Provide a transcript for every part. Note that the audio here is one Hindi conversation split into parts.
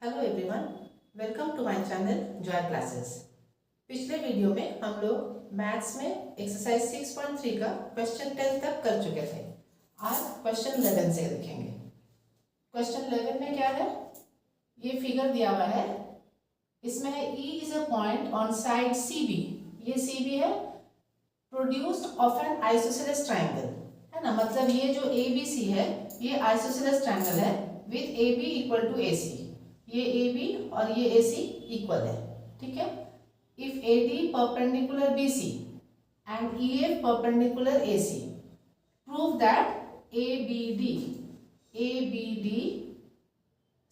Hello everyone, welcome to my channel joy classes. पिछले वीडियो में हम लोग मैथ्स में एक्सरसाइज 6.3 का क्वेश्चन 10 तक कर चुके थे। आज क्वेश्चन 11 से देखेंगे। क्वेश्चन 11 में क्या है, ये फिगर दिया हुआ है, इसमें है E is a point on side CB। ये CB है, produced of an isosceles triangle, है ना। मतलब ये जो ABC है ये आइसोसेलेस ट्राइंगल है with AB equal to AC। ये AB और ये AC इक्वल है, ठीक है। If AD perpendicular BC and EF perpendicular AC, prove that ABD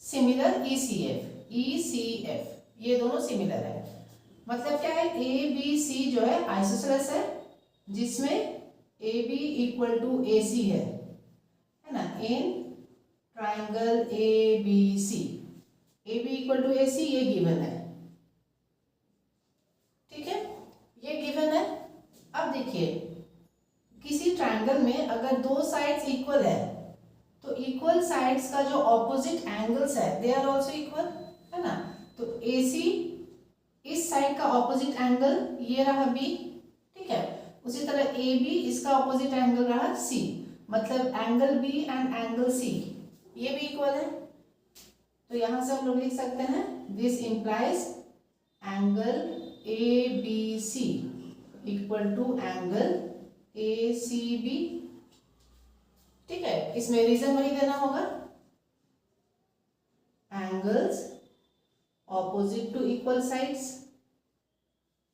similar ECF ये दोनों सिमिलर है। मतलब क्या है, ABC जो है आइसोसेलेस है जिसमें AB इक्वल टू AC है ना। In triangle ABC AB equal to AC ये गिवन है, ठीक है, ये गिवन है। अब देखिए, किसी ट्राइंगल में अगर दो साइड्स इक्वल है तो इक्वल साइड्स का जो ऑपोजिट एंगल्स है दे आर आल्सो इक्वल, है ना। तो AC इस साइड का ऑपोजिट एंगल ये रहा B, ठीक है। उसी तरह AB इसका ऑपोजिट एंगल रहा C। मतलब angle B and angle C ये भी इक्वल है। तो यहां से हम लोग लिख सकते हैं this implies angle ABC equal to angle ACB, ठीक है। इसमें रीजन वही देना होगा, angles opposite to equal sides,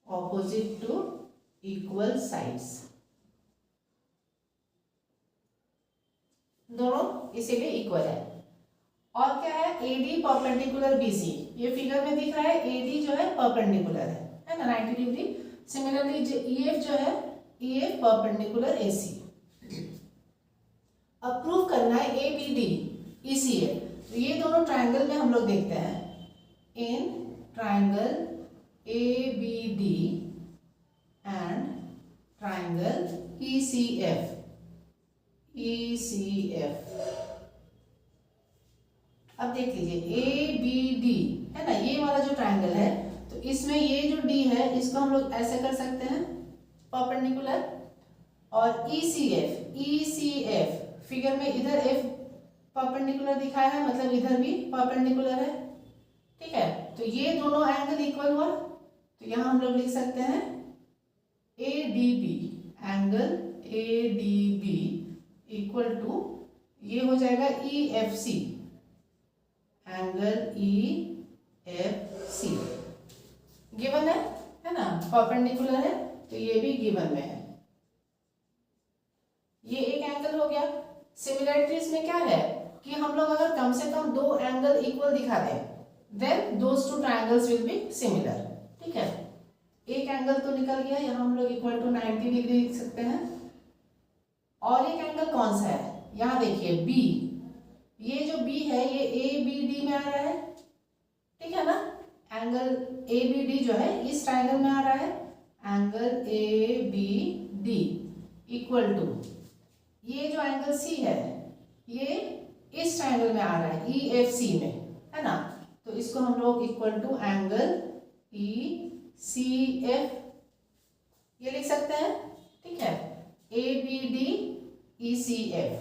opposite to equal sides दोनों इसीलिए इक्वल है। और क्या है, AD परपेंडिकुलर BC, ये फिगर में दिख रहा है AD जो है परपेंडिकुलर है ना 90 डिग्री। सिमिलरली EF जो है EF परपेंडिकुलर AC। अब प्रूव करना है ABD ECF। तो ये दोनों ट्राइंगल में हम लोग देखते हैं, in triangle ABD and triangle ECF अब देख लीजिए ABD है ना, ये वाला जो ट्राइंगल है, तो इसमें ये जो D है इसको हम लोग ऐसे कर सकते हैं परपेंडिकुलर। और ECF फिगर में इधर F परपेंडिकुलर दिखाया है, मतलब इधर भी परपेंडिकुलर है, ठीक है। तो ये दोनों एंगल इक्वल हुआ, तो यहां हम लोग लिख सकते हैं ADB, angle ADB equal to ये हो जाएगा EFC, एंगल EFC गिवन है ना, परपेंडिकुलर है तो ये भी गिवन में है। ये एक एंगल हो गया। सिमिलरिटीज में क्या है कि हम लोग अगर कम से कम दो एंगल इक्वल दिखा दें then those two triangles will be similar, ठीक है। एक एंगल तो निकल गया, यहाँ हम लोग इक्वल टू 90 डिग्री लिख सकते हैं। और एक एंगल कौन सा है, यहाँ देखिए B, ये जो B है ये ABD में आ रहा है, ठीक है ना। एंगल ABD जो है इस ट्राइंगल में आ रहा है, एंगल ABD इक्वल टू ये जो एंगल C है ये इस ट्राइंगल में आ रहा है EFC में, है ना। तो इसको हम लोग इक्वल टू एंगल ECF ये लिख सकते हैं, ठीक है। ABD ECF,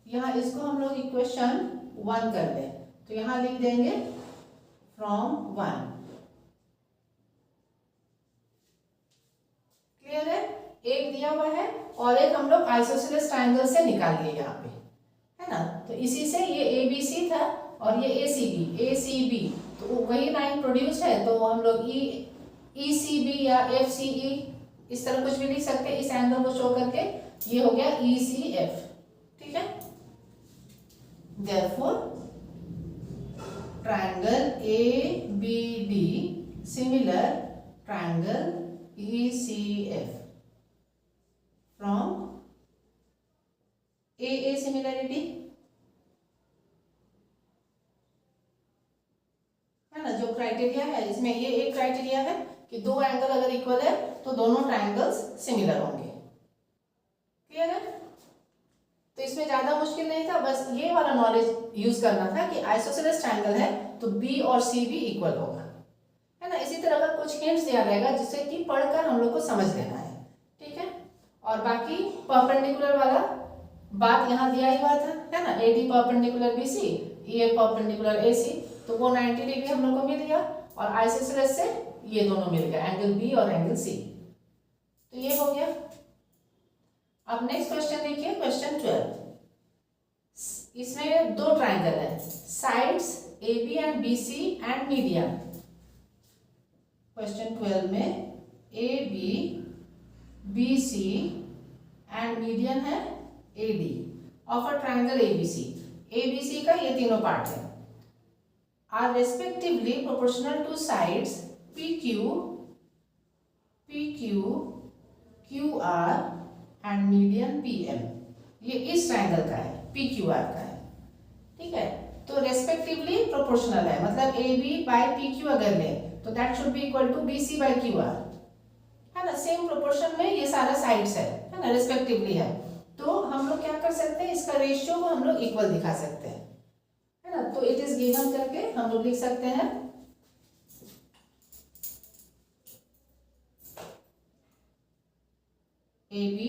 यहाँ इसको हम लोग इक्वेशन 1 कर लें, तो यहाँ लिख देंगे फ्रॉम 1। क्लियर है, एक दिया हुआ है और एक हम लोग आइसोसेलेस ट्राइंगल से निकाल लिए यहाँ पे, है ना। तो इसी से ये ABC था और ये ACB, तो वही लाइन प्रोड्यूस है, तो हम लोग ECB या FCE इस तरह कुछ भी लिख सकते हैं इस एंगल को शो करके। ये हो गया ECF, ठीक है। Therefore triangle ABD similar triangle ECF from AA similarity, है ना। जो क्राइटेरिया है इसमें ये एक क्राइटेरिया है कि दो एंगल अगर इक्वल है तो दोनों ट्राइंगल्स सिमिलर होंगे। क्लियर है, तो इस इसमें ज़्यादा मुश्किल नहीं था, बस ये वाला नॉलेज यूज करना था कि आइसोसेलेस ट्रायंगल है तो बी और सी भी इक्वल होगा, है ना। इसी तरह का कुछ हिंट्स दिया रहेगा जिससे कि पढ़कर हम लोग को समझ लेना है, ठीक है। और बाकी परपेंडिकुलर वाला बात यहाँ दिया ही हुआ था, है ना। AD perpendicular BC, EF perpendicular AC, तो वो 90 डिग्री हम लोग को मिल गया। और आइसोसेलेस से ये दोनों मिल गया, एंगल B और एंगल C, तो ये हो गया। अब नेक्स्ट क्वेश्चन देखिए, क्वेश्चन 12। इसमें दो ट्राइंगल है, sides AB and BC and median. Question 12 में AB, BC एंड मीडियन है AD of a triangle ABC। ABC का ये तीनों पार्ट है, are respectively proportional to sides PQ, QR and median PM। ये इस ट्राइंगल का है, PQR का है, ठीक है। तो रेस्पेक्टिवली प्रोपोर्शनल है, मतलब AB बाय PQ अगर ले तो that should be equal to BC by QR, है ना। सेम प्रोपोर्शन में ये सारा साइड्स है ना, रेस्पेक्टिवली है। तो हम लोग क्या कर सकते हैं, इसका रेशियो को हम लोग इक्वल दिखा सकते हैं, है ना। तो इट इज गिवन करके हम लोग लिख सकते हैं AB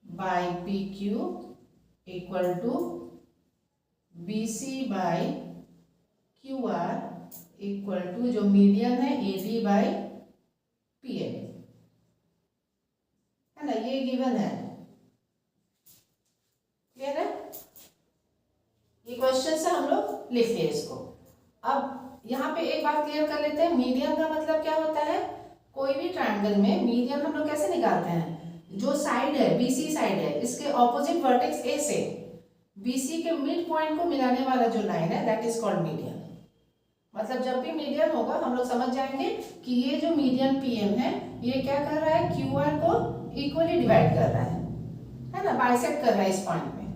by PQ equal to BC by QR equal to जो मीडियन है AD बाय PM, है ना। ये गिवन है, क्लियर है। ये क्वेश्चन से हम लोग लिख लिए इसको। अब यहाँ पे एक बात क्लियर कर लेते हैं, मीडियन का मतलब क्या होता है। कोई भी ट्रायंगल में मीडियन हम लोग कैसे निकालते हैं, जो साइड है BC साइड है, इसके ऑपोजिट वर्टेक्स A से BC के मिड पॉइंट को मिलाने वाला जो लाइन है दैट इज कॉल्ड मीडियन। मतलब जब भी मीडियन होगा हम लोग समझ जाएंगे कि ये जो मीडियन PM है ये क्या कर रहा है, QR को इक्वली डिवाइड कर रहा है ना, बाइसेक्ट कर रहा है इस पॉइंट में।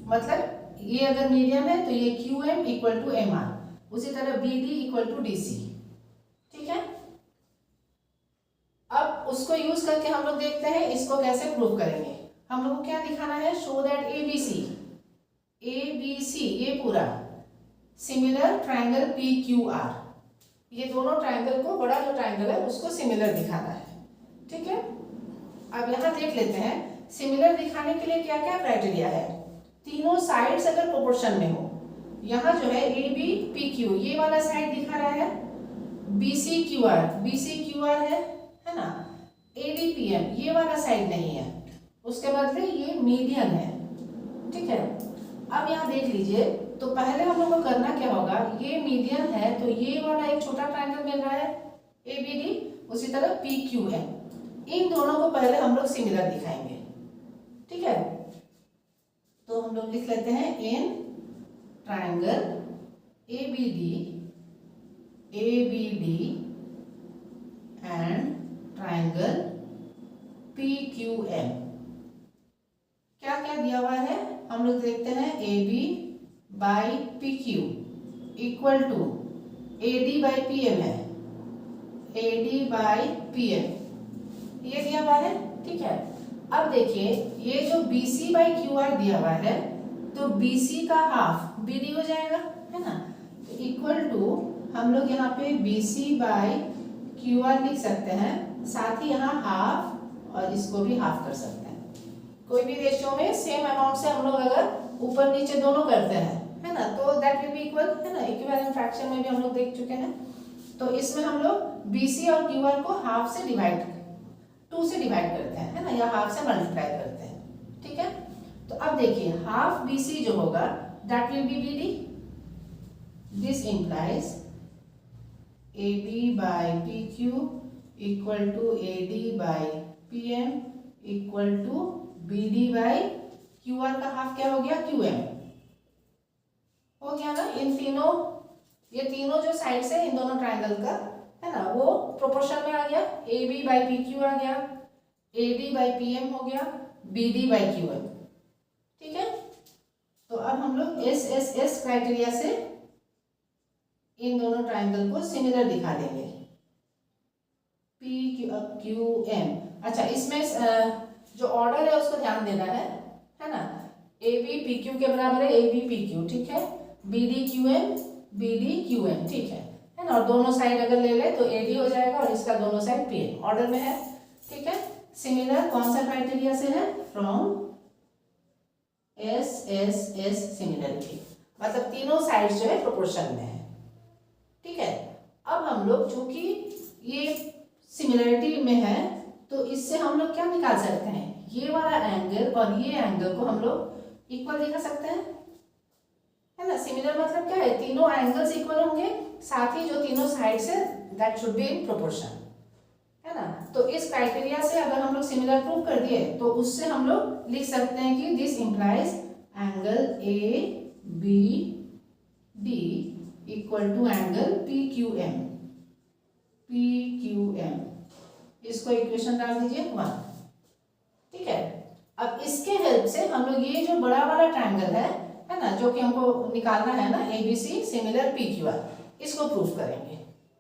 मतलब ये अगर मीडियन है तो ये QM इक्वल टू MR, उसी तरह BD इक्वल टू DC, ठीक है। अब उसको यूज करके हम लोग देखते हैं इसको कैसे प्रूव करेंगे। हम लोग को क्या दिखाना है, शो दैट ABC ये पूरा सिमिलर ट्रायंगल PQR, ये दोनों ट्रायंगल को, बड़ा जो ट्रायंगल है उसको सिमिलर दिखाना है, ठीक है। अब यहाँ देख लेते हैं सिमिलर दिखाने के लिए क्या क्या क्राइटेरिया है। तीनों साइड्स अगर प्रोपोर्शन में हो, यहाँ जो है AB PQ ये वाला साइड दिखा रहा है, BC QR है ना, AD PM ये वाला साइड नहीं है, उसके बदले ये मीडियन है, ठीक है। अब यहाँ देख लीजिए, तो पहले हम लोग को करना क्या होगा, ये मीडियन है तो ये वाला एक छोटा ट्रायंगल मिल रहा है ABD, उसी तरह PQM, इन दोनों को पहले हम लोग सिमिलर दिखाएंगे, ठीक है। तो हम लोग लिख लेते हैं in triangle ABD and triangle PQM क्या क्या दिया हुआ है हम लोग देखते हैं। AB by PQ equal to AD by PM है, AD बाई PM ये दिया हुआ है, ठीक है। अब देखिए ये जो BC बाई QR दिया हुआ है तो BC का हाफ BD हो जाएगा, है ना। तो इक्वल टू हम लोग यहाँ पे BC बाई QR लिख सकते हैं, साथ ही यहाँ हाफ और इसको भी हाफ कर सकते हैं। कोई भी रेशियो में सेम अमाउंट से हम लोग अगर ऊपर नीचे दोनों करते हैं, है ना, तो दैट विल बी इक्वल, है ना। इक्विवेलेंट फ्रैक्शन में भी हम लोग देख चुके हैं। तो इसमें हम लोग BC और QR को हाफ से डिवाइड 2 से डिवाइड करते हैं, है ना, या हाफ से मल्टीप्लाई करते हैं, ठीक है। तो अब देखिए हाफ BC जो होगा that will be BD, this implies AB by PQ equal to AD by PM equal to BD by QR का हाफ क्या हो गया, QM हो गया ना। इन तीनों, ये तीनों जो साइड्स है इन दोनों ट्रायंगल का, है ना, वो प्रोपोर्शन में आ गया। AB बाई PQ आ गया, AD बाई PM हो गया, BD बाई QM, ठीक है। तो अब हम लोग SSS क्राइटेरिया से इन दोनों ट्रायंगल को सिमिलर दिखा देंगे, PQM। अच्छा, इसमें जो ऑर्डर है उसको ध्यान देना है। है ना। ए बी पी क्यू के बराबर है, ए बी पी क्यू, ठीक है। B D Q M, B D Q M, ठीक है ना। और दोनों साइड अगर ले ले तो ए डी हो जाएगा और इसका दोनों साइड पी एम, ऑर्डर में है, ठीक है। सिमिलर कौन सा क्राइटेरिया से है, from S S S similarity, मतलब तीनों साइड जो है प्रोपोर्शन में है, ठीक है। अब हम लोग चूंकि ये सिमिलरिटी में है तो इससे हम लोग क्या निकाल सकते हैं, ये वाला एंगल और ये एंगल को हम लोग इक्वल दिखा सकते हैं, है ना। सिमिलर मतलब क्या है, तीनों एंगल्स इक्वल होंगे, साथ ही जो तीनों side say that should be in proportion, है ना। तो इस क्राइटेरिया से अगर हम लोग सिमिलर प्रूव कर दिए तो उससे हम लोग लिख सकते हैं कि this implies angle A B D equal to angle P Q M, P Q M, इसको इक्वेशन डाल दीजिए 1, ठीक है। अब इसके हेल्प से हम लोग ये जो बड़ा वाला ट्रायंगल है ना, जो कि हमको निकालना है ना, A B C similar P Q R, इसको प्रूव करेंगे,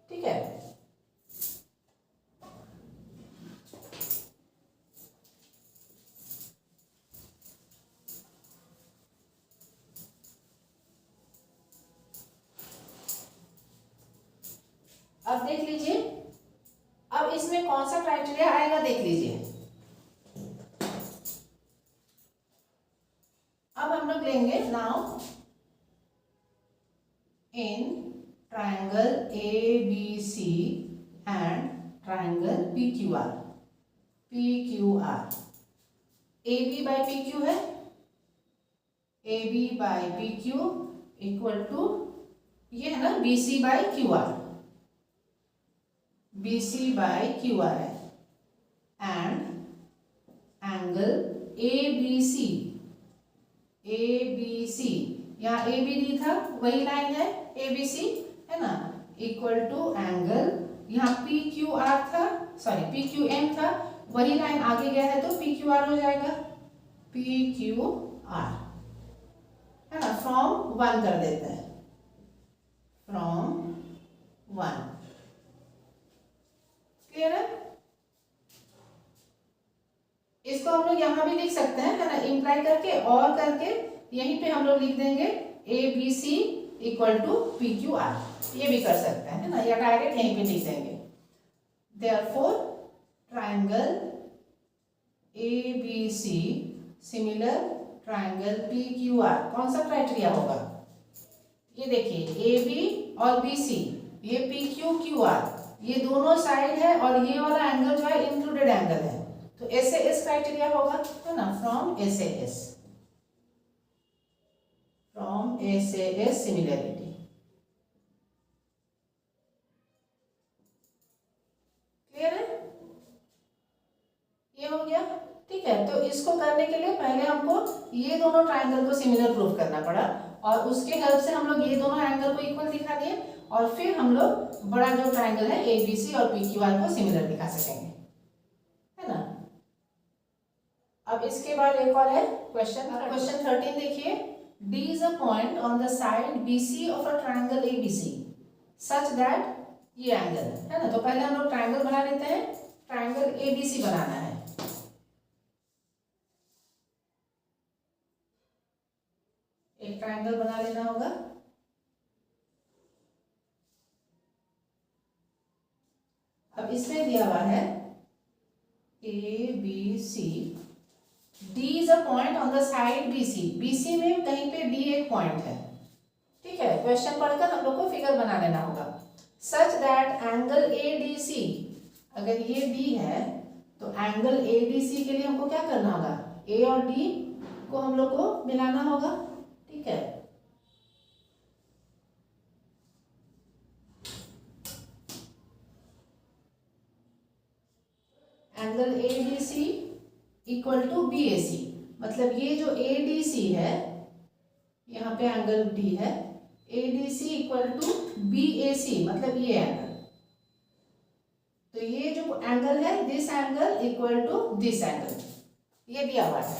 ठीक है। अब देख लीजिए, अब इसमें कौन सा क्राइटेरिया आएगा देख लीजिए। अब हम लोग लेंगे now in triangle A B C and triangle P Q R, P Q R, A B by P Q है, A B by P Q equal to ये है ना B C by Q R, B C by Q R है, and angle A B C, A B C, यहाँ ए बी डी था वही लाइन है ए बी सी, है ना, इक्वल टू एंगल यहाँ पी क्यू आर था, सॉरी पी क्यू एम था, वही लाइन आगे गया है तो पी क्यू आर हो जाएगा, पी क्यू आर, है ना। फ्रॉम 1 कर देते हैं, फ्रॉम 1, क्लियर है। इसको हम लोग यहाँ भी लिख सकते हैं, है ना, इंप्लाई करके और करके यहीं पे हम लोग लिख देंगे A B C equal to P Q R, ये भी कर सकते हैं, है ना, या डायरेक्ट यहीं पे लिख देंगे। Therefore triangle A B C similar triangle P Q R, कौन सा क्राइटेरिया होगा, ये देखिए ए बी और बी सी, ये पी क्यू क्यू आर, ये दोनों साइड है और ये वाला एंगल जो है इंक्लूडेड एंगल है, तो एस ए एस क्राइटेरिया होगा, है ना, from S A S, from S A S similarity, clear है, ये हो गया, ठीक है। तो इसको करने के लिए पहले हमको ये दोनों ट्रायंगल को सिमिलर प्रूव करना पड़ा और उसके हेल्प से हम लोग ये दोनों एंगल को इक्वल दिखा दिए और फिर हम लोग बड़ा जो ट्रायंगल है ए बी सी और पी क्यू आर को सिमिलर दिखा सकेंगे, है ना। अब इसके बाद एक और है क्वेश्चन, क्वेश्चन 13 देखिए, D is a point on the side B C of a triangle A B C such that, ये एंगल है ना, तो पहले हम लोग ट्रायंगल बना लेते हैं, ट्रायंगल ए बी सी बनाना है, एक ट्रायंगल बना लेना होगा। अब इसमें दिया हुआ है A B C, D is a point on the side B C, B C में कहीं पे डी एक पॉइंट है, ठीक है। क्वेश्चन पढ़कर हम लोग को फिगर बना लेना होगा, such that angle A D C, अगर ये डी है तो एंगल ए डी सी के लिए हमको क्या करना होगा, ए और डी को हम लोग को मिलाना होगा, ठीक है। Angle A D C equal to B A C, मतलब ये जो ए डी सी है, यहाँ पे एंगल डी है, A D C equal to B A C, मतलब ये एंगल, तो ये जो एंगल है this angle equal to this angle, ये दिया हुआ है।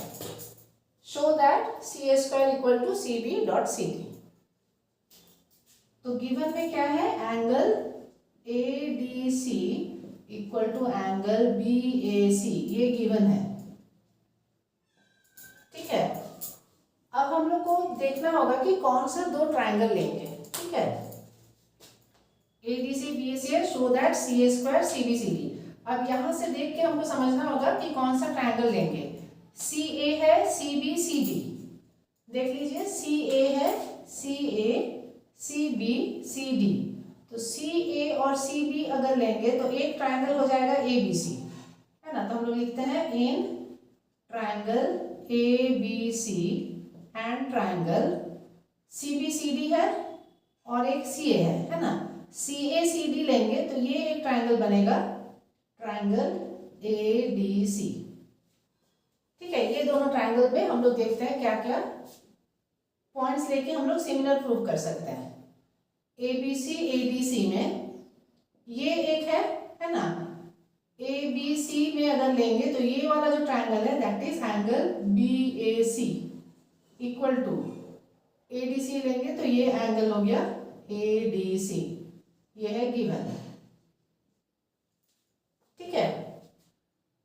Show that C A square equal to C B dot C D, तो गिवन में क्या है, angle A D C equal to angle B A C, ये गिवन है, ठीक ठीक है। अब हम लोग को देखना होगा कि कौन सा दो ट्रायंगल लेंगे, ठीक है। ADC BAC है, show that CA square CBCD। अब यहाँ से देख के हमको समझना होगा कि कौन सा ट्रायंगल लेंगे। CA है CBCD, देख लीजिए CA है CA CBCD, तो CA और CB अगर लेंगे तो एक ट्रायंगल हो जाएगा ABC, है ना। तो हम लोग लिखते हैं in triangle ABC and triangle CBCD है और एक CA है ना। CACD लेंगे तो ये एक ट्रायंगल बनेगा, ट्रायंगल ADC, ठीक है। ये दोनों ट्रायंगल पे हम लोग देखते हैं क्या क्या पॉइंट्स लेके हम लोग सिमिलर प्रूव कर सकते हैं। ABC ADC में ये एक है ना। ABC में अगर लेंगे तो ये वाला जो ट्रायंगल है that is angle BAC equal to ADC लेंगे तो ये एंगल हो गया ADC, ये है गिवन, ठीक है।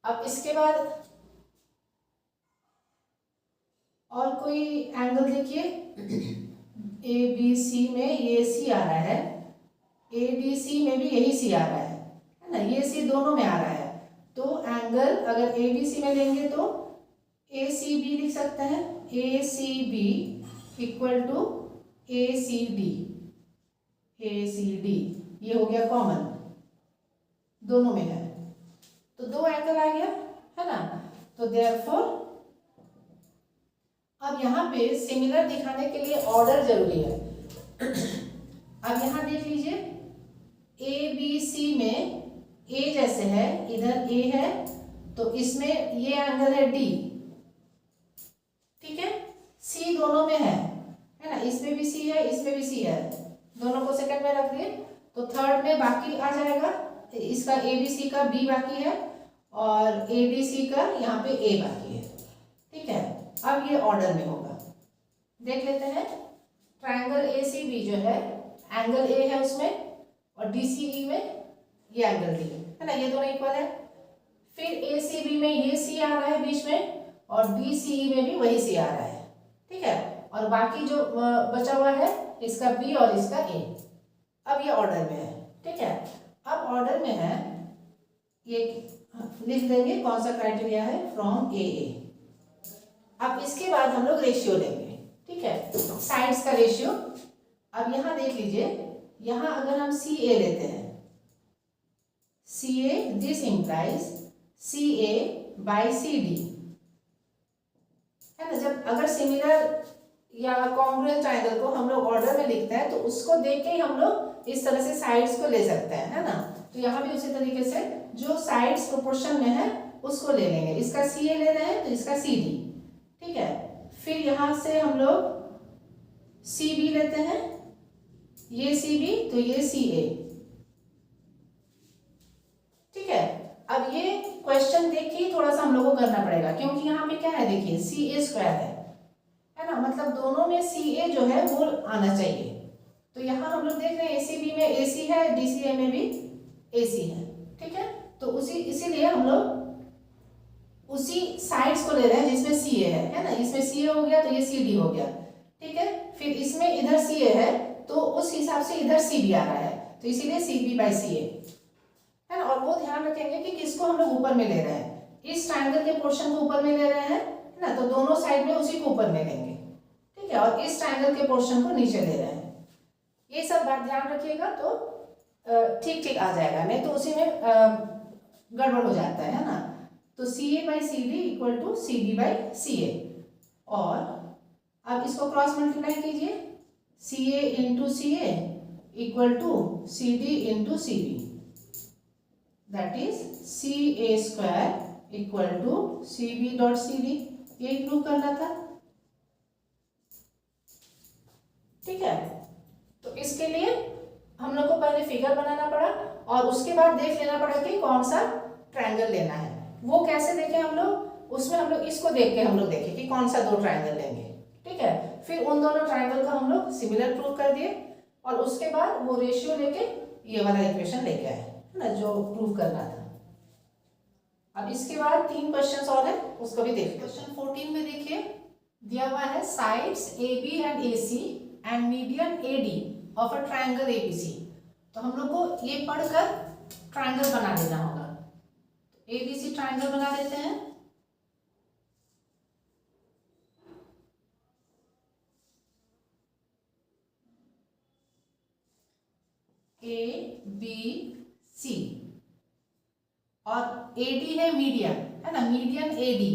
अब इसके बाद और कोई एंगल देखिए, ABC में ये C आ रहा है, ADC में भी यही C आ रहा है ना, ये C दोनों में आ रहा है। तो एंगल अगर ABC में लेंगे तो ACB लिख सकते हैं, ACB इक्वल टू ACD, ये हो गया कॉमन, दोनों में है तो दो एंगल आ गया, है ना। तो देयरफॉर अब यहाँ पे सिमिलर दिखाने के लिए ऑर्डर जरूरी है। अब यहाँ देख लीजिए ABC में A जैसे है, इधर A है तो इसमें ये एंगल है D, ठीक है। C दोनों में है ना, इसमें भी C है इसमें भी C है, दोनों को सेकंड में रख दिए तो थर्ड में बाकी आ जाएगा, इसका ABC का B बाकी है और ADC का यहाँ पे A बाकी है, ठीक है। अब ये ऑर्डर में होगा, देख लेते हैं। ट्रायंगल ACB जो है एंगल A है उसमें और DCE में ये एंगल D है ना, ये दोनों इक्वल है। फिर ACB में ये C आ रहा है बीच में और DCE में भी वही C आ रहा है, ठीक है। और बाकी जो बचा हुआ है इसका B और इसका A। अब ये ऑर्डर में है, ठीक है। अब ऑर्डर में है, ये लिख देंगे कौन सा क्राइटेरिया है, फ्रॉम AA। अब इसके बाद हम लोग रेशियो लेंगे, ठीक है, साइड्स का रेशियो। अब यहाँ देख लीजिए, यहाँ अगर हम CA लेते हैं, CA this implies CA by CD, है ना। जब अगर सिमिलर या कॉन्ग्रुएंट ट्रायंगल को हम लोग ऑर्डर में लिखते हैं तो उसको देख के ही हम लोग इस तरह से साइड्स को ले सकते हैं, है ना। तो यहाँ भी उसी तरीके से जो साइड्स प्रोपोर्शन में है उसको ले लेंगे, इसका CA ले रहे हैं तो इसका CD, ठीक है। फिर यहाँ से हम लोग CB लेते हैं, ये CB तो ये CA, ठीक है। अब ये क्वेश्चन देखिए थोड़ा सा हम लोग को करना पड़ेगा क्योंकि यहाँ पे क्या है, देखिए CA स्क्वायर है ना, मतलब दोनों में CA जो है वो आना चाहिए। तो यहाँ हम लोग देख रहे हैं ACB में AC है, DCA में भी AC है, ठीक है। तो इसीलिए हम लोग उसी साइड्स को ले रहे हैं जिसमें CA है ना। इसमें CA हो गया तो ये CD हो गया, ठीक है। फिर इसमें इधर CA है तो उस हिसाब से इधर CB आ रहा है, तो इसीलिए CB बाई CA, है ना। और वो ध्यान रखेंगे कि किसको हम लोग ऊपर में ले रहे हैं, इस ट्रायंगल के पोर्शन को ऊपर में ले रहे हैं ना, तो दोनों साइड में उसी को ऊपर में लेंगे, ठीक है। और इस ट्रायंगल के पोर्शन को नीचे ले रहे हैं, ये सब बात ध्यान रखिएगा तो ठीक ठीक आ जाएगा, नहीं तो उसी में गड़बड़ हो जाता है ना। तो CA by CD equal to CD by CA, और अब इसको क्रॉस मल्टीप्लाई कीजिए, CA into CA equal to CD into CB, that is CA square equal to CB dot CD, ये प्रूव करना था, ठीक है। तो इसके लिए हम लोग को पहले फिगर बनाना पड़ा और उसके बाद देख लेना पड़ा कि कौन सा ट्रायंगल लेना है। वो कैसे देखें हम लोग, उसमें हम लोग इसको देख के हम लोग देखें कि कौन सा दो ट्रायंगल लेंगे, ठीक है। फिर उन दोनों ट्रायंगल को हम लोग सिमिलर प्रूव कर दिए और उसके बाद वो रेशियो लेके ये वाला इक्वेशन लेके आए, है ना, जो प्रूव करना था। अब इसके बाद 3 क्वेश्चंस और है, उसको भी देखिए। क्वेश्चन 14 में देखिए, दिया हुआ है sides A B and A C and median A D of a triangle A B C. तो हम लोग को ये पढ़कर ट्राइंगल बना देना होगा। ए बी सी ट्राइंगल बना देते हैं। ए बी सी और ए डी है मीडियन, है ना, मीडियन ए डी।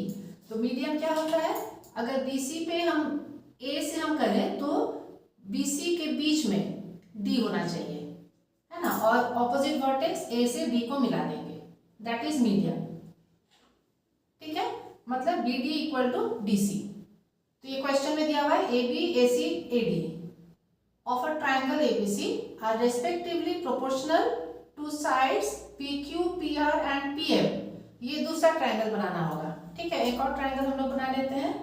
तो मीडियन क्या होता है, अगर बी सी पे हम ए से हम करें तो बी सी के बीच में डी होना चाहिए, है ना, और ऑपोजिट वर्टेक्स ए से डी को मिला देंगे, दैट इज मीडियन। ठीक है, मतलब B D equal to D C. तो ये क्वेश्चन में दिया हुआ है A B A C A D of a triangle ABC are respectively proportional to sides PQ, PR and PM। ये दूसरा ट्रायंगल बनाना होगा। ठीक है, एक और ट्रायंगल हम लोग बना लेते हैं।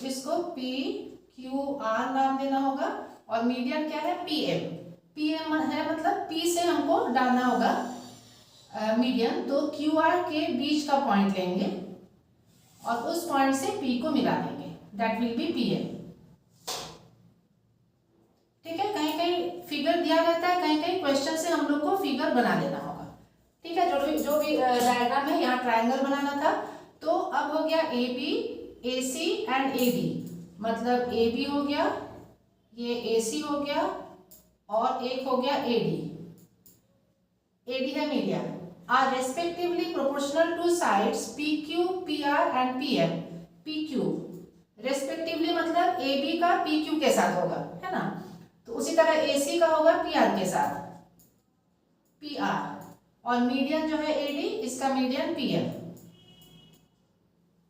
इसको PQR नाम देना होगा और मीडियन क्या है PM। PM है मतलब P से हमको डालना होगा मीडियन, तो QR के बीच का पॉइंट लेंगे और उस पॉइंट से P को मिला देंगे, दैट विल बी PM। ठीक है, कहीं कहीं फिगर दिया रहता है, कहीं कहीं क्वेश्चन से हम लोग को फिगर बना देना होगा। ठीक है, जो भी डायग्राम है, यहाँ ट्रायंगल बनाना था। तो अब हो गया A B A C and A D, मतलब ए बी हो गया, ये ए सी हो गया और एक हो गया ए डी है median, are respectively proportional to sides P Q P R and P M. P Q respectively मतलब ए बी का पी क्यू के साथ होगा, है ना, तो उसी तरह ए सी का होगा पी आर के साथ, पी आर, और मीडियन जो है ए डी, इसका मीडियन पी एम।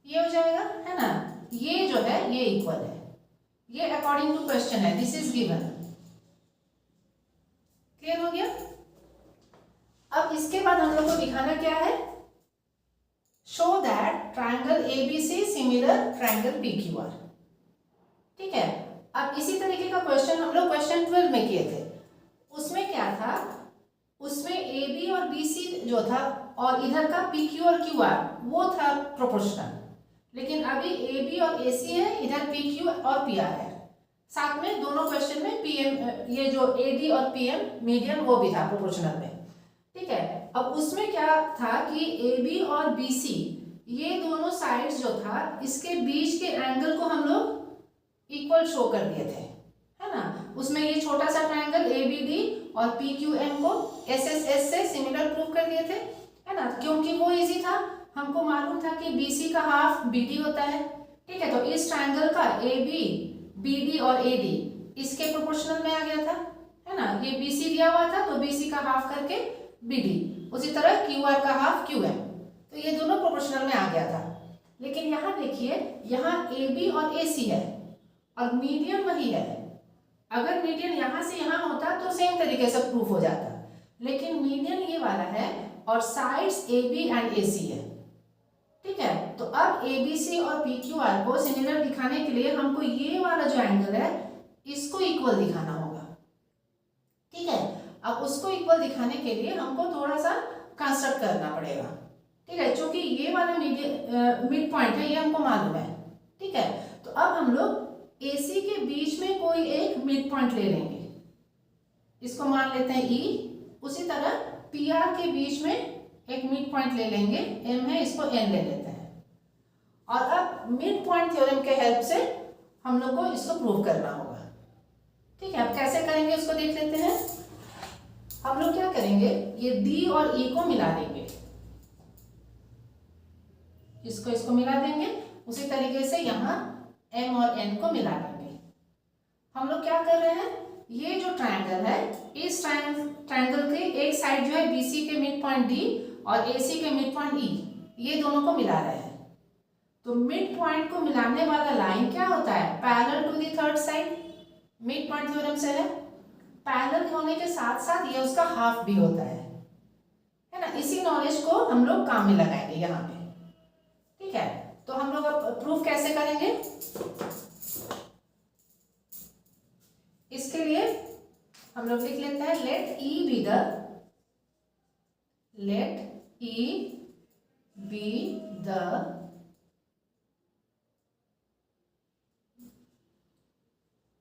ये हो जाएगा, है ना, ये जो है ये इक्वल है, ये अकॉर्डिंग टू क्वेश्चन है, दिस इज गिवन। क्लियर हो गया। अब इसके बाद हम लोग को दिखाना क्या है, show that triangle ABC similar triangle PQR. ठीक है, अब इसी तरीके का क्वेश्चन हम लोग क्वेश्चन 12 में किए थे। उसमें क्या था, उसमें ए बी और बी सी जो था और इधर का पी क्यू और क्यू आर वो था प्रोपोर्शनल, लेकिन अभी ए बी और ए सी है, इधर पी क्यू और पी आर है, साथ में दोनों क्वेश्चन में पीएम, ये जो ए डी और पीएम मीडियन वो भी था प्रोपोर्शनल में। ठीक है, अब उसमें क्या था कि ए बी और बी सी ये दोनों साइड्स जो था इसके बीच के एंगल को हम लोग इक्वल शो कर दिए थे, है ना। उसमें ये छोटा सा ट्रायंगल ए बी डी और पी क्यू एम को एस एस एस से सिमिलर प्रूव कर दिए थे, है ना, क्योंकि वो इजी था, हमको मालूम था कि बी सी का हाफ बी डी होता है। ठीक है, तो इस ट्रायंगल का ए बी बी डी और ए डी इसके प्रोपोर्शनल में आ गया था, है ना, ये बी सी दिया हुआ था तो बी सी का हाफ करके बी डी, उसी तरह क्यू आर का हाफ क्यू एम, तो ये दोनों प्रोपोर्शनल में आ गया था। लेकिन यहाँ देखिए, यहाँ ए बी और ए सी है और मीडियन वही है। अगर मीडियन यहाँ से यहाँ होता तो सेम तरीके से प्रूफ हो जाता, लेकिन मीडियन ये वाला है और sides A B and A सी है। ठीक है, तो अब ए बी सी और पी क्यू आर को सिमिलर दिखाने के लिए हमको ये वाला जो एंगल है इसको इक्वल दिखाना होगा। ठीक है, अब उसको इक्वल दिखाने के लिए हमको थोड़ा सा कंस्ट्रक्ट करना पड़ेगा। ठीक है, क्योंकि ये वाला मिड पॉइंट है, ये हमको मालूम है। ठीक है, तो अब हम लोग ए सी के बीच में कोई एक मिड पॉइंट ले लेंगे, इसको मान लेते हैं ई। उसी तरह पी आर के बीच में एक मिड पॉइंट ले लेंगे, एम है, इसको एन ले लेते हैं। और अब मिड पॉइंट थ्योरम के हेल्प से हम लोग को इसको प्रूव करना होगा। ठीक है, अब कैसे करेंगे उसको देख लेते हैं। हम लोग क्या करेंगे, ये डी और ई को मिला देंगे, इसको मिला देंगे। उसी तरीके से यहाँ एम और एन को मिला देंगे। हम लोग क्या कर रहे हैं, ये जो ट्रायंगल है, इस ट्रायंगल के एक साइड जो है बीसी के मिड पॉइंट डी और एसी के मिड पॉइंट ई, ये दोनों को मिला रहे हैं। तो मिड पॉइंट को मिलाने वाला लाइन क्या होता है, parallel to the third side, mid point theorem से है। पैरेलल होने के साथ साथ ये उसका हाफ भी होता है ना। इसी नॉलेज को हम लोग काम में लगाएंगे यहाँ पे। ठीक है, तो हम लोग अब प्रूफ कैसे करेंगे, इसके लिए हम लोग लिख लेते हैं let E be the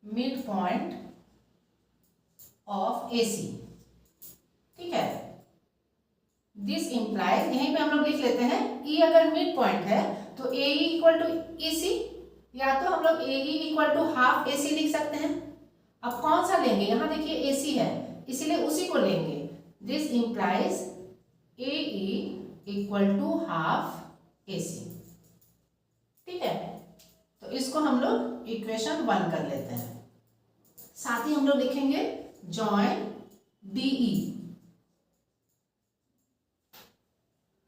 mid point of AC। ठीक है, दिस इम्प्लाइज, यहीं पे हम लोग लिख लेते हैं E अगर मिड पॉइंट है तो AE इक्वल टू EC, या तो हम लोग AE equal to half AC लिख सकते हैं। अब कौन सा लेंगे, यहाँ देखिए AC है इसीलिए उसी को लेंगे। This implies AE equal to half AC। ठीक है, तो इसको हम लोग इक्वेशन 1 कर लेते हैं। साथ ही हम लोग लिखेंगे जॉइन DE।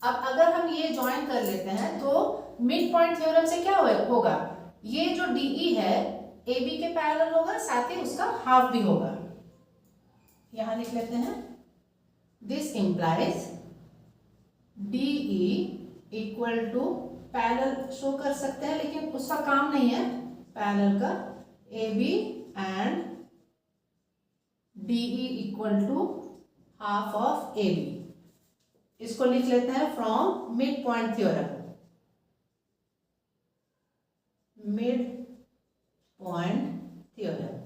अब अगर हम ये ज्वाइन कर लेते हैं तो मिड पॉइंट थ्योरम से क्या होगा, ये जो DE है AB के पैरेलल होगा, साथ ही उसका हाफ भी होगा। यहां लिख लेते हैं this implies DE equal to, parallel show कर सकते हैं लेकिन उसका काम नहीं है पैरेलल का, AB and DE equal to half of AB। इसको लिख लेते हैं from mid point theorem. Mid point theorem,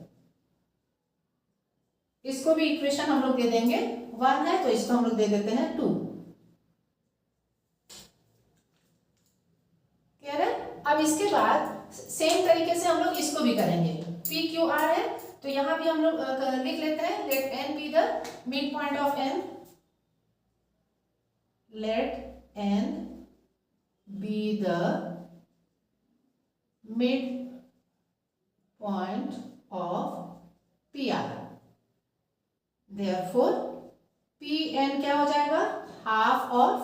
इसको भी इक्वेशन हम लोग दे देंगे 1 है तो इसको हम लोग दे देते हैं 2। क्लियर है। अब इसके बाद सेम तरीके से हम लोग इसको भी करेंगे। PQR है तो यहां भी हम लोग लिख लेते हैं let N be the mid point of N। Let N be the mid point of PR। Therefore PN क्या हो जाएगा, हाफ ऑफ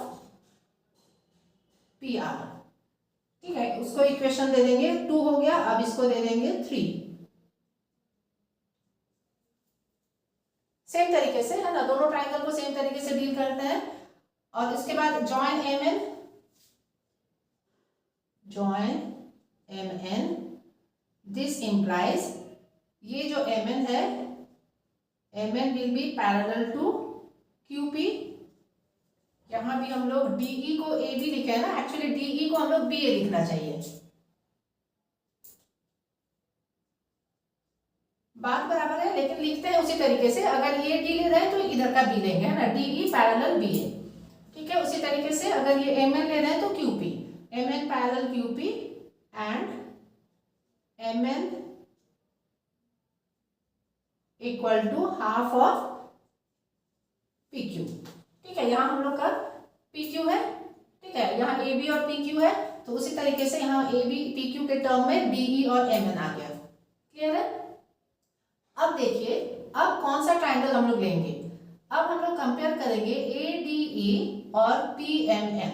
PR। ठीक है, उसको इक्वेशन दे देंगे 2 हो गया। अब इसको दे देंगे 3। सेम तरीके से है ना, दोनों ट्राइंगल को सेम तरीके से डील करते हैं। और इसके बाद जॉइन MN, दिस इंप्लाइज, ये जो MN है MN will be parallel to QP। यहां भी हम लोग DE को AB लिखे है ना, एक्चुअली DE को हम लोग BA लिखना चाहिए। बात बराबर है लेकिन लिखते हैं उसी तरीके से, अगर ये D ले रहे हैं तो इधर का B लेंगे, है ना, DE पैरेलल BA। ठीक है, उसी तरीके से अगर ये MN ले रहे हैं तो QP, MN parallel QP and MN equal to half of PQ। ठीक है, यहाँ हम लोग का PQ है। ठीक है, यहाँ AB और PQ है तो उसी तरीके से यहाँ AB PQ के टर्म में DE और MN आ गया। क्लियर है। अब देखिए, अब कौन सा ट्राइंगल हम लोग लेंगे। अब हम लोग कंपेयर करेंगे ADE और PMN,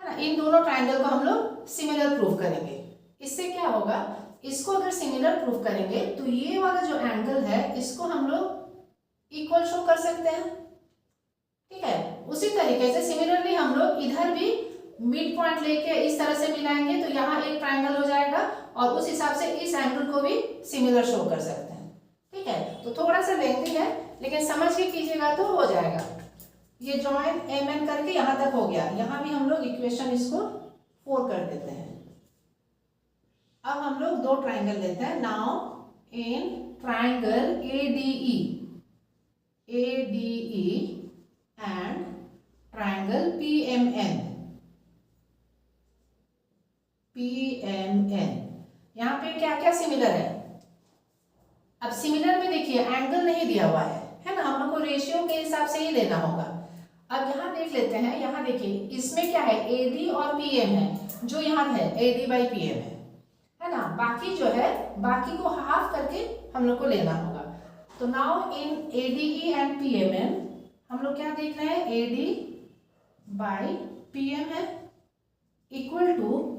है ना। इन दोनों ट्राइंगल को हम लोग सिमिलर प्रूव करेंगे। इससे क्या होगा, इसको अगर सिमिलर प्रूव करेंगे तो ये वाला जो एंगल है इसको हम लोग इक्वल शो कर सकते हैं। ठीक है, उसी तरीके से सिमिलरली हम लोग इधर भी मिड पॉइंट लेके इस तरह से मिलाएंगे तो यहाँ एक ट्राइंगल हो जाएगा और उस हिसाब से इस एंगल को भी सिमिलर शो कर सकते हैं। ठीक है, तो थोड़ा सा लेंथी है लेकिन समझ के कीजिएगा तो हो जाएगा। ये जॉइन MN करके यहाँ तक हो गया, यहाँ भी हम लोग इक्वेशन इसको 4 कर देते हैं। अब हम लोग 2 ट्राइंगल लेते हैं। Now in triangle ADE and triangle PMN, यहाँ पे क्या क्या सिमिलर है। अब सिमिलर में देखिए एंगल नहीं दिया हुआ है ना, हम लोग को रेशियो के हिसाब से ही लेना होगा। अब यहाँ देख लेते हैं, यहाँ देखिए इसमें क्या है, AD और PM है, जो यहाँ है AD/PM है ना। बाकी जो है, बाकी को हाफ करके हम लोग को लेना होगा। तो now in ADE and PMN हम लोग क्या देख रहे हैं, AD/PM है इक्वल टू,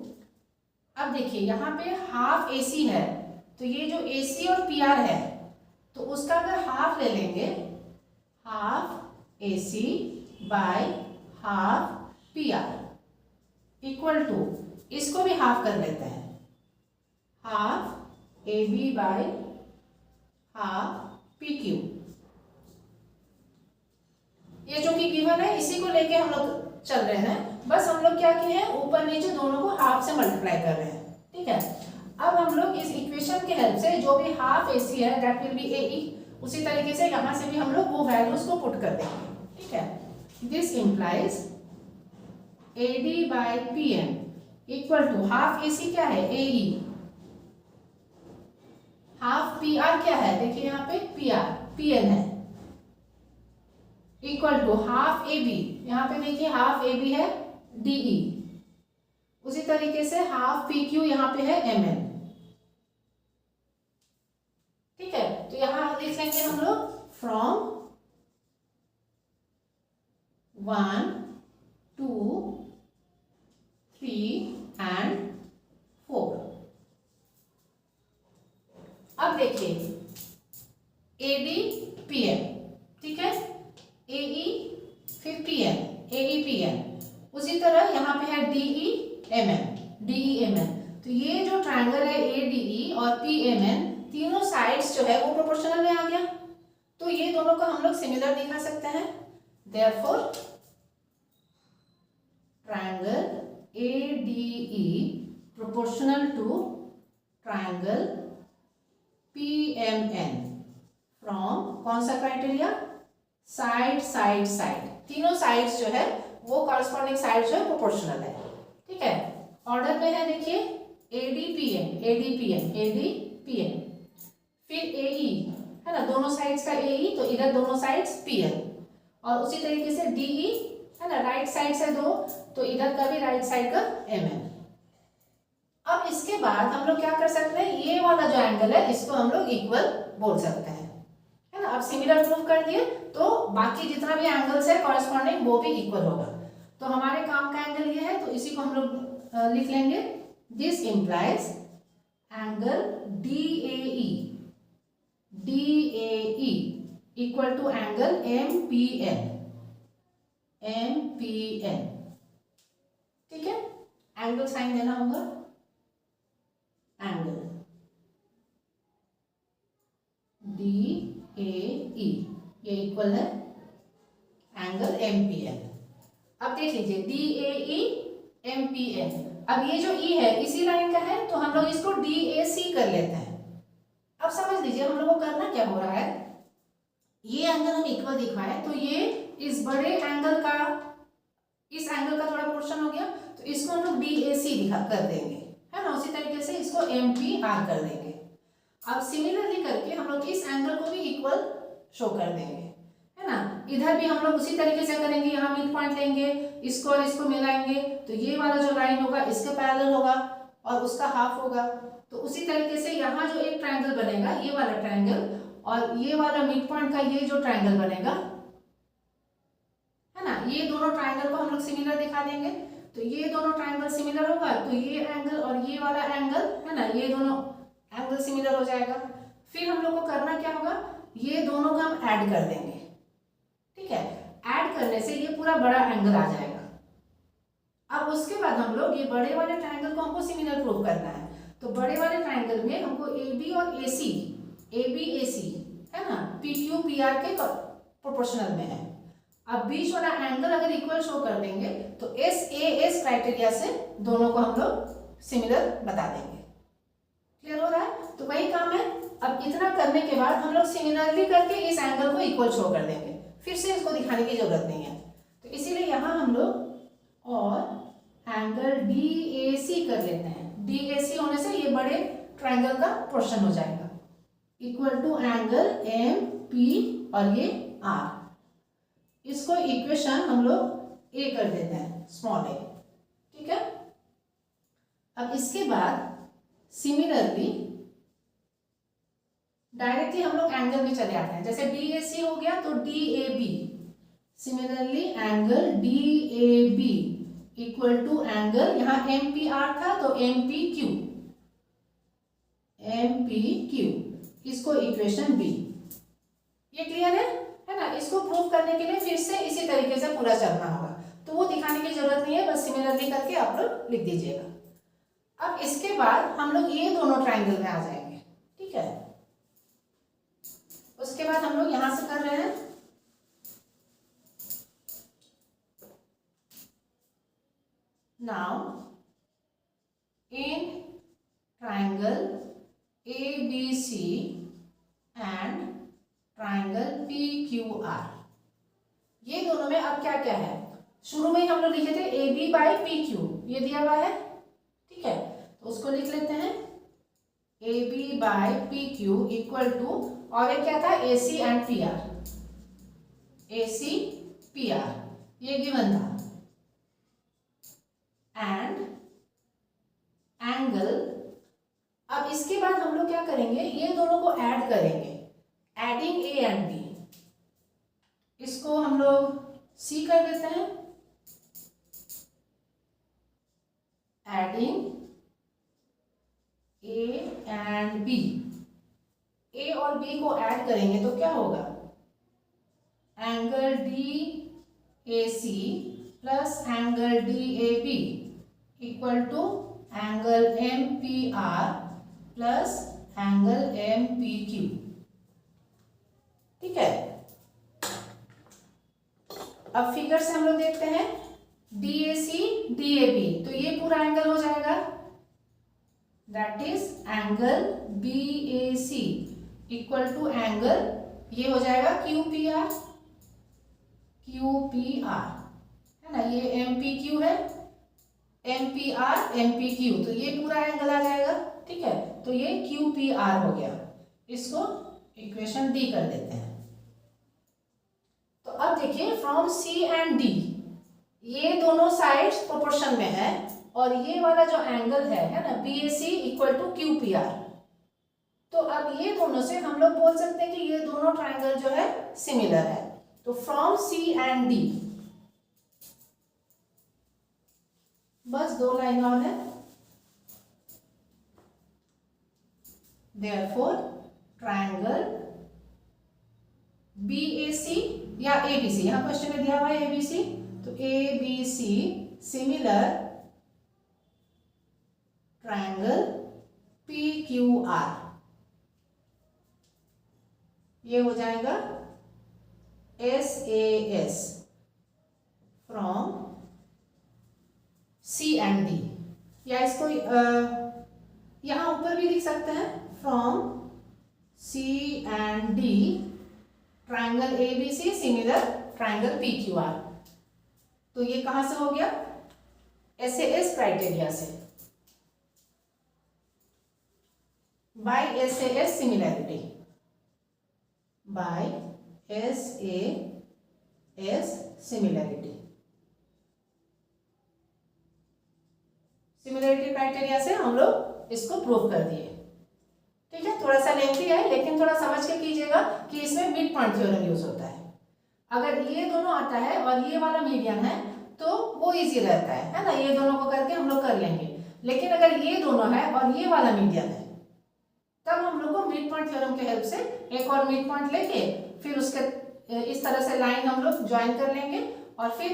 अब देखिए यहाँ पे हाफ AC है तो ये जो AC और PR है तो उसका अगर हाफ ले लेंगे, half AC by half PR equal to, इसको भी हाफ कर लेते हैं, half AB by half P Q. ये जो कि गिवन है इसी को लेके हम लोग चल रहे हैं। बस हम लोग क्या किए हैं, ऊपर नीचे दोनों को हाफ से मल्टीप्लाई कर रहे हैं। ठीक है, अब हम लोग इस इक्वेशन के हेल्प से जो भी हाफ AC है दैट विल बी AE, उसी तरीके से यहाँ से भी हम लोग वो वैल्यूज को पुट कर देंगे। ठीक है, this implies AD by PM equal to half AC क्या है AE, हाफ PR क्या है, देखिए यहाँ पे PR PN है, इक्वल टू हाफ AB, यहाँ पे देखिए हाफ AB है DE, उसी तरीके से हाफ PQ यहाँ पे है MN। ठीक है, तो यहाँ लिख लेंगे हम लोग फ्रॉम 1 2 3 and 4। अब देखिए AD PM, ठीक है, AE फिर PM, AE PM, उसी तरह यहाँ पे है DE MN, DE MN। तो ये जो ट्रायंगल है ADE और PMN, तीनों साइड्स जो है वो प्रोपोर्शनल में आ गया, तो ये दोनों को हम लोग सिमिलर दिखा सकते हैं। Therefore triangle ADE proportional to triangle PMN from कौन सा क्राइटेरिया, साइड साइड साइड, तीनों साइड्स जो है वो कॉरस्पॉन्डिंग साइड जो है प्रोपोर्शनल है। ठीक है, ऑर्डर में है देखिए ADPM ADPM ADPM, फिर AE है ना, दोनों साइड्स का AE, तो इधर दोनों साइड्स PN, और उसी तरीके से DE है ना, राइट साइड से दो, तो इधर का भी राइट साइड का MN। अब इसके बाद हम लोग क्या कर सकते हैं, ये वाला जो एंगल है इसको हम लोग इक्वल बोल सकते हैं, है ना। अब सिमिलर प्रूव कर दिए तो बाकी जितना भी एंगल्स है कॉरस्पॉन्डिंग वो भी इक्वल होगा। तो हमारे काम का एंगल ये है, तो इसी को हम लोग लिख लेंगे, this implies angle DAE equal to angle MPN। ठीक है, एंगल साइन देना होगा, एंगल DAE ये इक्वल है एंगल MPN। अब देख लीजिए DAE MPN, अब ये जो E है इसी लाइन का है, तो हम लोग इसको DAC कर लेते हैं। अब समझ लीजिए हम लोग को करना क्या हो रहा है, ये एंगल हम इक्वल दिखाएं तो ये इस बड़े एंगल का, इस एंगल का थोड़ा पोर्शन हो गया, तो इसको हम लोग DAC दिखा कर देंगे, है ना। उसी तरीके से इसको MPR कर देंगे। अब सिमिलरली करके हम लोग इस एंगल को भी इक्वल शो कर देंगे, है ना। इधर भी हम लोग उसी तरीके से करेंगे, यहाँ मिड पॉइंट लेंगे, इसको और इसको मिलाएंगे, तो ये वाला जो लाइन होगा इसके पैरेलल होगा और उसका हाफ होगा। तो उसी तरीके से यहाँ जो एक ट्रायंगल बनेगा, ये वाला ट्रायंगल, और ये वाला मिड पॉइंट का ये जो ट्रायंगल बनेगा, है ना, ये दोनों ट्रायंगल को हम लोग सिमिलर दिखा देंगे। तो ये दोनों ट्रायंगल सिमिलर होगा, तो ये एंगल और ये वाला एंगल, है ना, ये दोनों एंगल सिमिलर हो जाएगा। फिर हम लोग को करना क्या होगा, ये दोनों को हम ऐड कर देंगे। ठीक है, ऐड करने से ये पूरा बड़ा एंगल आ जाएगा। अब उसके बाद हम लोग ये बड़े वाले ट्रायंगल को हमको सिमिलर प्रूव करना है, तो बड़े वाले ट्रायंगल में हमको AB और AC, ABAC, है ना, PQ PR के प्रोपोर्शनल में है। अब बीच वाला एंगल अगर इक्वल शो कर देंगे तो SAS क्राइटेरिया से दोनों को हम लोग सिमिलर बता देंगे। क्लियर हो रहा है, तो वही काम है। अब इतना करने के बाद हम लोग सिमिलरली करके इस एंगल को इक्वल शो कर देंगे, फिर से इसको दिखाने की जरूरत नहीं है। तो इसीलिए यहाँ हम लोग और एंगल DAC कर लेते हैं। DAC होने से ये बड़े ट्रायंगल का पोर्शन हो जाएगा, इक्वल टू एंगल MP और ये R। इसको इक्वेशन हम लोग A कर देते हैं, स्मॉल a। ठीक है, अब इसके बाद सिमिलरली डायरेक्टली हम लोग एंगल में चले आते हैं। जैसे DAC हो गया तो DAB, similarly angle DAB equal to angle, यहाँ MPR था तो MPQ, इसको इक्वेशन B। ये क्लियर है ना। इसको प्रूव करने के लिए फिर से इसी तरीके से पूरा चलना होगा, तो वो दिखाने की जरूरत नहीं है, बस सिमिलरली करके आप लोग लिख दीजिएगा। अब इसके बाद हम लोग ये दोनों ट्रायंगल में आ जाएंगे। ठीक है, उसके बाद हम लोग यहां से कर रहे हैं now in triangle ABC and triangle PQR, ये दोनों में अब क्या क्या है, शुरू में ही हम लोग लिखे थे AB बाई PQ, ये दिया हुआ है, ठीक है, तो उसको लिख लेते हैं AB by PQ equal to, और ये क्या था AC and PR, AC PR ये गिवन था, एंड एंगल। अब इसके बाद हम लोग क्या करेंगे, ये दोनों को ऐड करेंगे, एडिंग A एंड B, इसको हम लोग C कर देते हैं, adding A and B, A और B को ऐड करेंगे तो क्या होगा, angle DAC plus angle DAB equal to angle MPR plus angle MPQ, ठीक है। अब फिगर से हम लोग देखते हैं DAC DAB, तो ये पूरा एंगल हो जाएगा, that is angle BAC equal to angle, ये हो जाएगा QPR है ना, ये MPQ है, MPR MPQ, तो ये पूरा एंगल आ जाएगा, ठीक है, तो ये QPR हो गया, इसको इक्वेशन D कर देते हैं। तो अब देखिए फ्रॉम C एंड D, ये दोनों साइड्स प्रोपोर्शन में है, और ये वाला जो एंगल है ना BAC इक्वल टू QPR, तो अब ये दोनों से हम लोग बोल सकते हैं कि ये दोनों ट्राइंगल जो है सिमिलर है, तो फ्रॉम C एंड D, बस 2 लाइन और है, देयरफॉर ट्राइंगल BAC या ABC, यहां क्वेश्चन में दिया हुआ है ABC, तो ABC सिमिलर ट्राइंगल PQR, ये हो जाएगा SAS from C and D, या इसको यहां ऊपर भी लिख सकते हैं, from C and D triangle ABC similar triangle PQR, तो ये कहां से हो गया, SAS क्राइटेरिया से, by SAS similarity, by SAS similarity, similarity criteria से हम लोग इसको प्रूव कर दिए, ठीक है। थोड़ा सा लेंथी है, लेकिन थोड़ा समझ के कीजिएगा कि इसमें मिड पॉइंट थ्योरम यूज होता है, अगर ये दोनों आता है और ये वाला मीडियन है तो वो इजी रहता है ना, ये दोनों को करके हम लोग कर लेंगे, लेकिन अगर ये दोनों है और ये वाला मीडियन है, तब हम लोग को मिड पॉइंट थ्योरम के हेल्प से एक और मिड पॉइंट लेके फिर उसके इस तरह से लाइन हम लोग ज्वाइन कर लेंगे, और फिर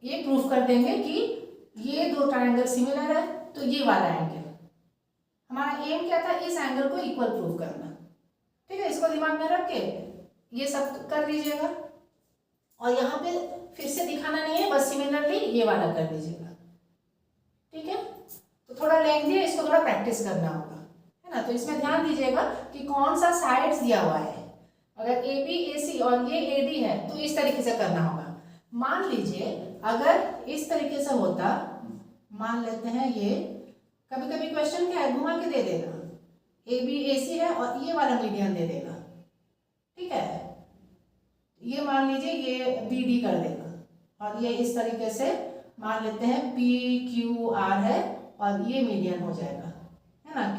ये प्रूफ कर देंगे कि ये दो ट्राइंगल सिमिलर है, तो ये वाला एंगल, हमारा एम क्या था, इस एंगल को इक्वल प्रूव करना, ठीक है। इसको दिमाग में रख के ये सब कर लीजिएगा, और यहाँ पे फिर से दिखाना नहीं है, बस सिमिलरली ये वाला कर दीजिएगा, ठीक है। तो थोड़ा लेंथी है, इसको थोड़ा प्रैक्टिस करना होगा, है ना। तो इसमें ध्यान दीजिएगा कि कौन सा साइड्स दिया हुआ है, अगर AB AC और ये AD है तो इस तरीके से करना होगा। मान लीजिए अगर इस तरीके से होता, मान लेते हैं ये, कभी कभी क्वेश्चन क्या है, घुमा के दे देगा, AB AC है और ये वाला मीडियन दे देगा, ठीक है, ये मान लीजिए ये BD कर देगा, और ये इस तरीके से मान लेते हैं PQR है और ये मीडियन हो जाएगा, है ना,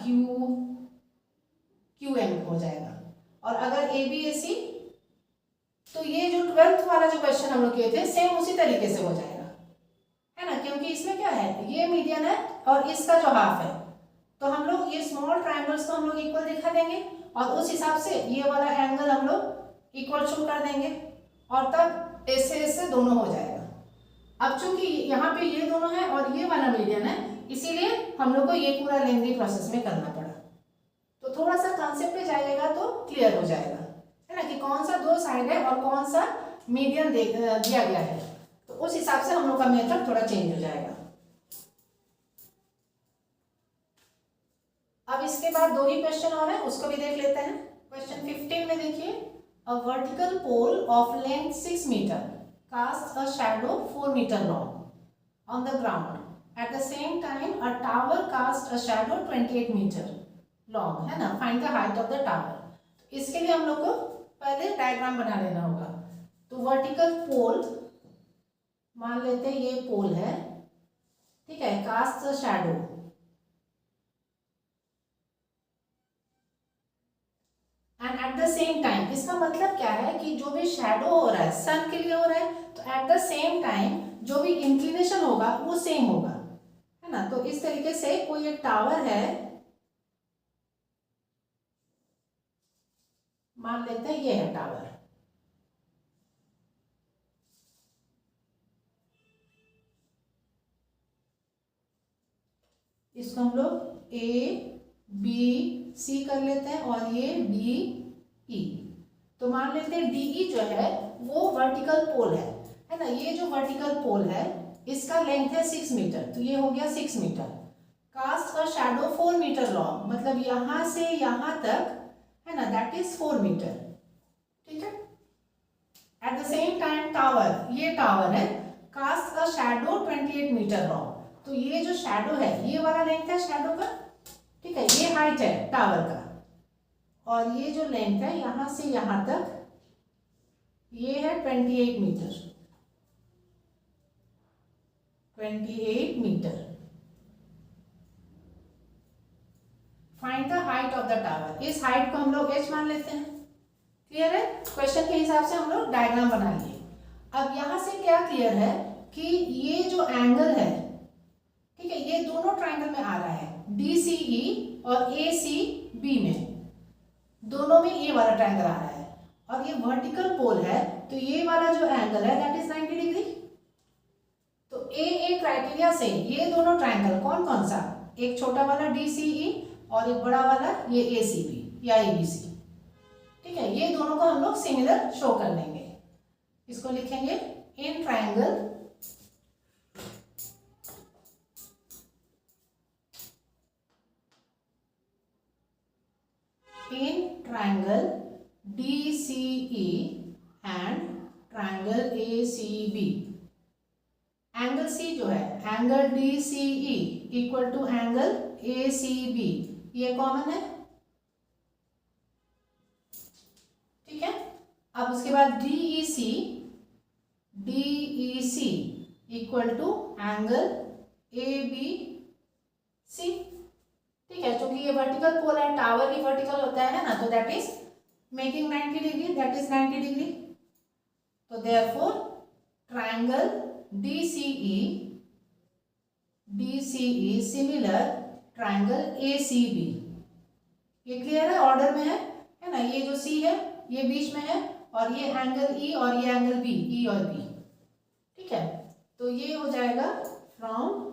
QM हो जाएगा। और अगर ABAC, तो ये जो 12th वाला जो क्वेश्चन हम लोग किए थे सेम उसी तरीके से हो जाएगा, है ना, क्योंकि इसमें क्या है, ये मीडियन है और इसका जो हाफ है, तो हम लोग ये स्मॉल ट्राइंगल्स को हम लोग इक्वल दिखा देंगे, और उस हिसाब से ये वाला एंगल हम लोग इक्वल शो कर देंगे, और तब ऐसे दोनों हो जाएगा। अब चूंकि यहाँ पे ये दोनों है और ये वाला मीडियन है, इसीलिए हम लोग को ये पूरा लेंथी प्रोसेस में करना पड़ा, तो थोड़ा सा कॉन्सेप्ट पे जाइएगा तो क्लियर हो जाएगा, साइड है और कौन सा मीडियन दिया गया है, तो उस हिसाब से हम लोग का मेथड थोड़ा चेंज हो जाएगा। अब इसके बाद 2 ही क्वेश्चन और है, उसको भी देख लेते हैं। क्वेश्चन 15 में देखिए, a vertical pole of length 6 metre casts a shadow 4 meter long on the ground. At the same time, a tower casts a shadow 28 meter long, है ना। Find the height of the tower. इसके लिए हम लोग को पहले डायग्राम बना लेना होगा। तो वर्टिकल पोल मान लेते हैं, ये पोल है, ठीक है, cast a shadow, and at the same time, इसका मतलब क्या है कि जो भी शैडो हो रहा है सन के लिए हो रहा है, तो एट द सेम टाइम जो भी इंक्लिनेशन होगा वो सेम होगा, है ना। तो इस तरीके से कोई एक टावर है, मान लेते हैं ये है टावर, इसको हम लोग ए बी सी कर लेते हैं और ये डी ई। तो मान लेते हैं डी ई जो है वो वर्टिकल पोल है ना। ये जो वर्टिकल पोल है इसका लेंथ है 6 मीटर, तो ये हो गया 6 metre. Cast a shadow 4 metre long, मतलब यहां से यहां तक, है ना, दैट इज 4 मीटर, ठीक है। At the same time tower, ये टावर है, cast a shadow 28 metre long, तो ये जो शैडो है ये वाला लेंथ है शैडो का, ठीक है, ये हाइट है टावर का, और ये जो लेंथ है यहां से यहां तक ये है 28 metre, 28 metre. Find the height of the tower, इस हाइट को हम लोग h मान लेते हैं। क्लियर है? क्वेश्चन के हिसाब से हम लोग डायग्राम बना लिए। अब यहां से क्या क्लियर है कि ये जो एंगल है, ठीक है, ये दोनों ट्रायंगल में आ रहा है, DCE और ACB में, दोनों में ये वाला ट्रायंगल आ रहा है, और ये वर्टिकल पोल है, तो ये वाला जो एंगल है दैट इज 90 डिग्री। तो ए क्राइटेरिया से ये दोनों ट्रायंगल कौन कौन सा, एक छोटा वाला DCE और एक बड़ा वाला ये ACB या ABC, ठीक है, ये दोनों को हम लोग सिमिलर शो कर लेंगे। इसको लिखेंगे इन triangle DCE and triangle ACB, angle C जो है, angle DCE equal to angle ACB, ये कॉमन है, ठीक है। अब उसके बाद DEC equal to angle ABC, ठीक है, क्योंकि ये वर्टिकल पोल है, टावर भी वर्टिकल होता है ना, तो that is making 90 degree, that is 90 degree. तो therefore triangle DCE similar triangle ACB। ये क्लियर है, ऑर्डर में है ना, ये जो C है ये बीच में है, और ये एंगल E और ये एंगल B, E और B, ठीक है। तो ये हो जाएगा फ्रॉम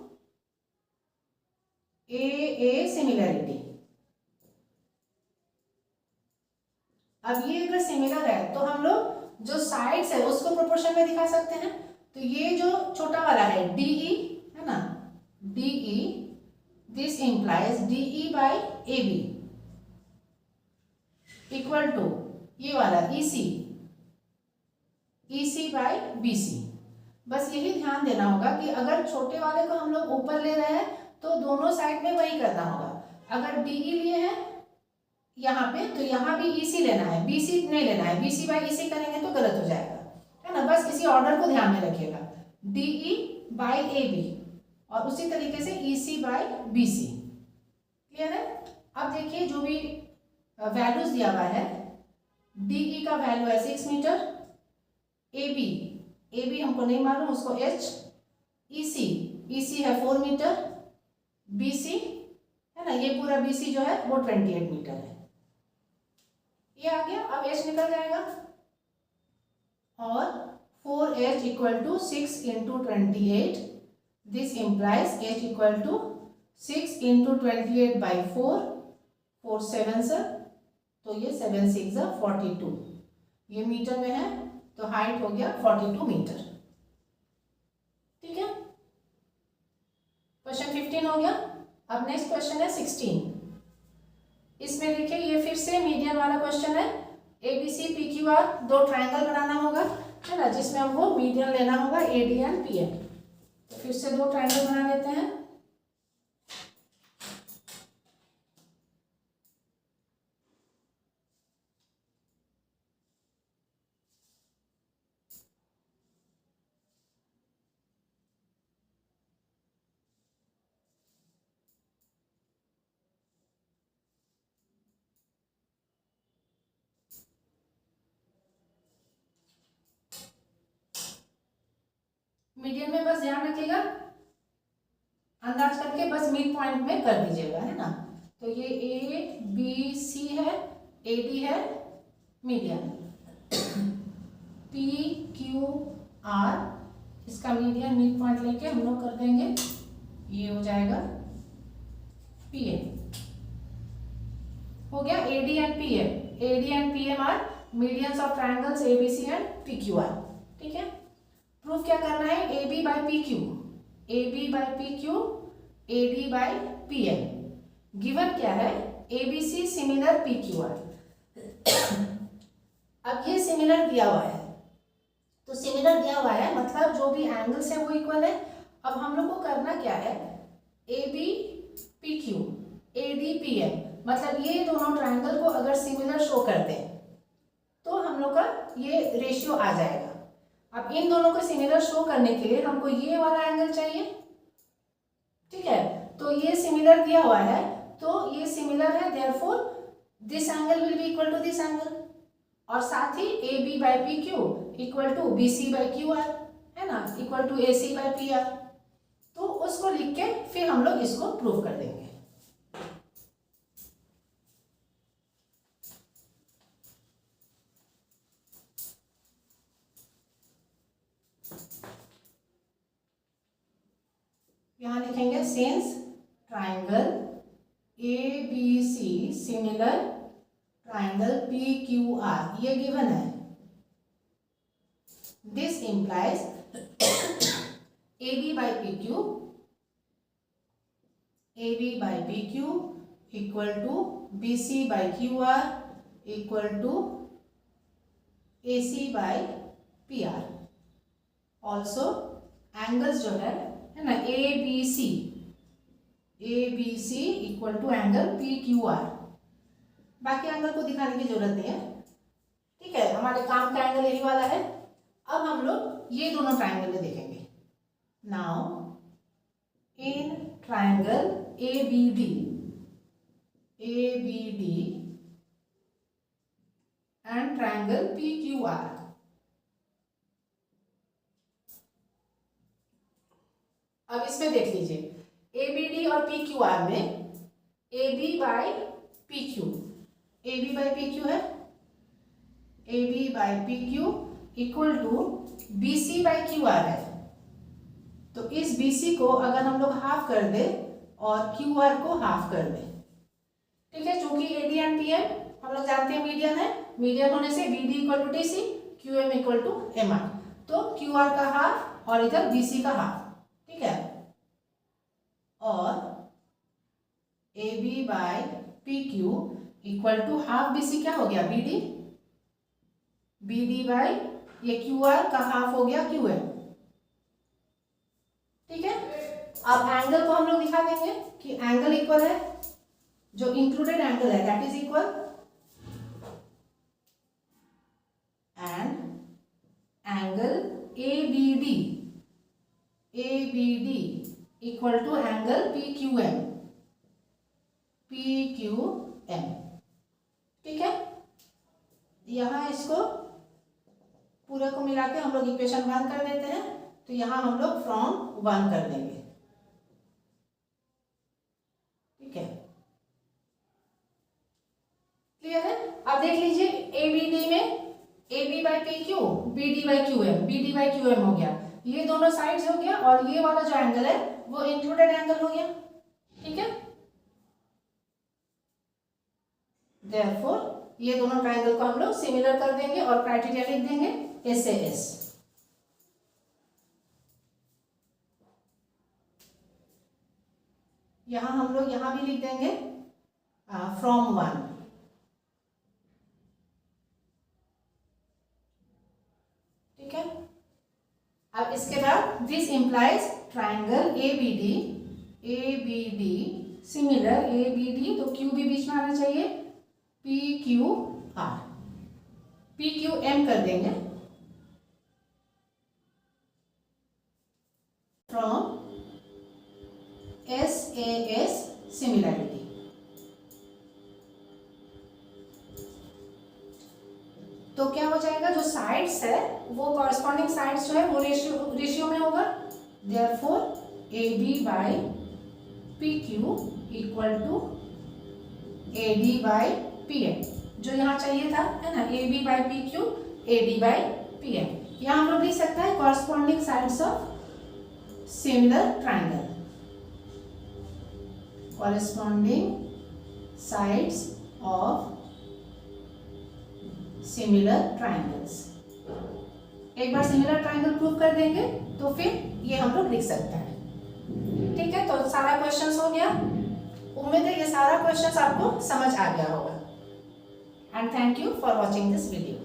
A सिमिलरिटी। अब ये अगर सिमिलर है तो हम लोग जो साइड्स है उसको प्रोपोर्शन में दिखा सकते हैं। तो ये जो छोटा वाला है DE, है ना, DE, this implies DE by AB equal to ये वाला EC बाई BC। बस यही ध्यान देना होगा कि अगर छोटे वाले को हम लोग ऊपर ले रहे हैं तो दोनों साइड में वही करना होगा। अगर DE लिए हैं यहाँ पे, तो यहाँ भी EC लेना है, BC नहीं लेना है, BC बाई EC करेंगे तो गलत हो जाएगा, है ना। बस इसी ऑर्डर को ध्यान में रखिएगा, DE बाई AB और उसी तरीके से EC बाई BC। क्लियर है? अब देखिए जो भी वैल्यूज दिया हुआ है, DE का वैल्यू है 6 मीटर, AB हमको नहीं मालूम, उसको H, EC है 4 मीटर, BC है ना, ये पूरा BC जो है वो 28 मीटर है। ये आ गया, अब H निकल जाएगा, और 4H equal to 6 into 28, this implies H equal to 6 into 28 by 4, 4 7 sir, तो ये 7 6 42, ये मीटर में है तो हाइट हो गया 42 मीटर। ठीक है, क्वेश्चन 15 हो गया। अब नेक्स्ट क्वेश्चन है 16। इसमें देखिए ये फिर से मीडियन वाला क्वेश्चन है। ABC PQR दो ट्रायंगल बनाना होगा, है ना, जिसमें हमको मीडियन लेना होगा AD एंड PM। तो फिर से दो ट्रायंगल बना लेते हैं। मीडियन में बस ध्यान रखिएगा, अंदाज करके बस मिड पॉइंट में कर दीजिएगा, है ना। तो ये ABC है, AD है मीडियन, PQR इसका मीडियन मिड पॉइंट लेके हम लोग कर देंगे, ये हो जाएगा PM। हो गया AD and PM। AD and PM are medians of triangles ABC and PQR। ठीक है, प्रूफ क्या करना है, AB by PQ, AB by PQ, AD by PM। Given क्या है, ABC सिमिलर PQR। अब ये सिमिलर दिया हुआ है, तो सिमिलर दिया हुआ है मतलब जो भी एंगल्स है वो इक्वल है। अब हम लोग को करना क्या है, AB PQ, AD PM, मतलब ये दोनों ट्रायंगल को अगर सिमिलर शो करते हैं तो हम लोग का ये रेशियो आ जाएगा। अब इन दोनों को सिमिलर शो करने के लिए हमको ये वाला एंगल चाहिए। ठीक है, तो ये सिमिलर दिया हुआ है, तो ये सिमिलर है, therefore this angle will be equal to this angle. और साथ ही AB by PQ equal to BC by QR, है ना, equal to AC by PR। तो उसको लिख के फिर हम लोग इसको प्रूव कर देंगे। यहां लिखेंगे since triangle ABC similar triangle PQR, ये गिवन है, this implies AB by PQ equal to BC by QR equal to AC by PR। Also angles जो है ना, ABC equal to angle PQR। बाकी एंगल को दिखाने की जरूरत नहीं है। ठीक है, हमारे काम का एंगल यही वाला है। अब हम लोग ये दोनों ट्रायंगल में देखेंगे। Now in triangle ABD and triangle PQR, अब इसमें देख लीजिए ABD और PQR में AB by PQ, AB by PQ है, AB by PQ equal to BC by QR है। तो इस BC को अगर हम लोग हाफ कर दे और QR को हाफ कर दे, ठीक है, चूंकि AD एंड PM हम लोग जानते हैं मीडियन है, मीडियन होने से BD equal to TC, QM equal to MI, तो QR का हाफ और इधर BC का हाफ। ठीक है, और AB by PQ equal to half BC क्या हो गया, BD बाय ये QR का हाफ हो गया QM। ठीक है, अब एंगल को हम लोग दिखा देंगे कि एंगल इक्वल है, जो इंक्लूडेड एंगल है that is equal, and angle ABD equal to angle PQM। ठीक है, यहां इसको पूरे को मिला के हम लोग इक्वेशन 1 कर देते हैं, तो यहां हम लोग फ्रॉम 1 कर देंगे। ठीक है, क्लियर है। अब देख लीजिए ABD में AB by PQ, BD by QM, BD by QM हो गया, ये दोनों साइड्स हो गया, और ये वाला जो एंगल है वो इंक्लूडेड एंगल हो गया। ठीक है, देयरफॉर ये दोनों ट्राइंगल को हम लोग सिमिलर कर देंगे और क्राइटेरिया लिख देंगे SAS। यहाँ हम लोग यहाँ भी लिख देंगे फ्रॉम 1। ठीक है, अब इसके बाद this implies triangle ABD similar ABD, तो Q भी बीच में आना चाहिए, PQR, PQM कर देंगे फ्रॉम SAS सिमिलरिटी। तो क्या हो जाएगा, जो साइड्स है वो कॉरस्पॉन्डिंग साइड्स जो है वो रेशियो में होगा, therefore AB by PQ equal to AD by PM, जो यहाँ चाहिए था, है ना, AB by PQ AD by PM। यहाँ हम लोग लिख सकते हैं corresponding sides of similar triangle, corresponding sides of similar triangles। एक बार सिमिलर ट्राइंगल प्रूव कर देंगे तो फिर ये हम लोग लिख सकते हैं। ठीक है, तो सारा क्वेश्चंस हो गया। उम्मीद है ये सारा क्वेश्चंस आपको समझ आ गया होगा। And thank you for watching this video.